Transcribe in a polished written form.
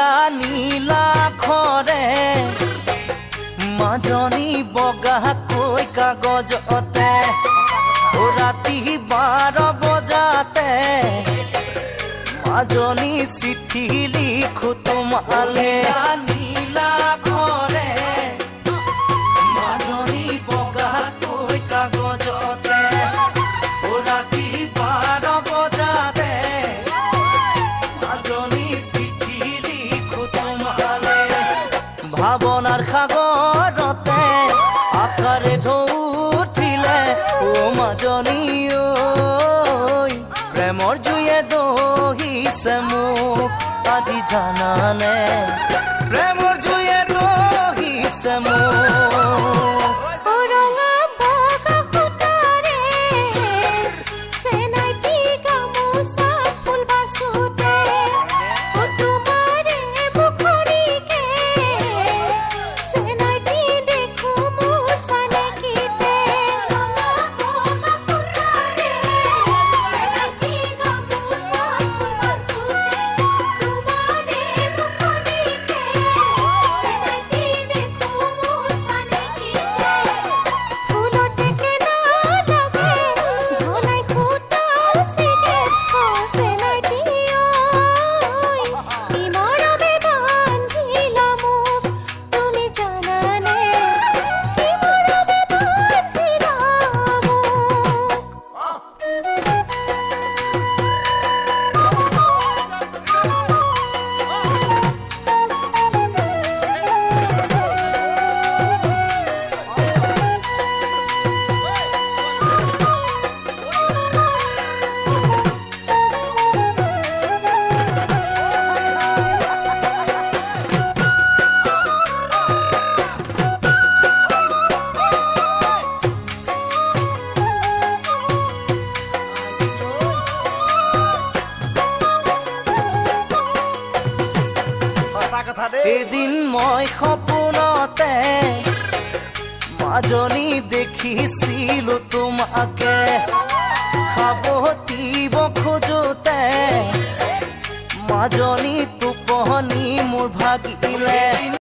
নীলা নীলাক্ষৰে মাজনী বগাকৈ কাগজতে ৰাতি 12 বজাতে মাজনী চিঠি লিখো তোমালে নীলাক্ষৰে মাজনী বগাকৈ কাগজতে ৰাতি 12 বজাতে মাজনী চিঠি লিখো তোমালে ভাৱনাৰ সাগৰতে আশাৰে ঢৌ উঠিলে ও মাজনী প্ৰেমৰ জুয়ে দহিছে মোক আজি জানানে প্ৰেমৰ জুয়ে দহিছে মোক এদিন মই সপোনতে মাজনী দেখিছিলো তোমাকে খাবতিব খোজোতে মাজনী টোপনি মোৰ ভাগিলে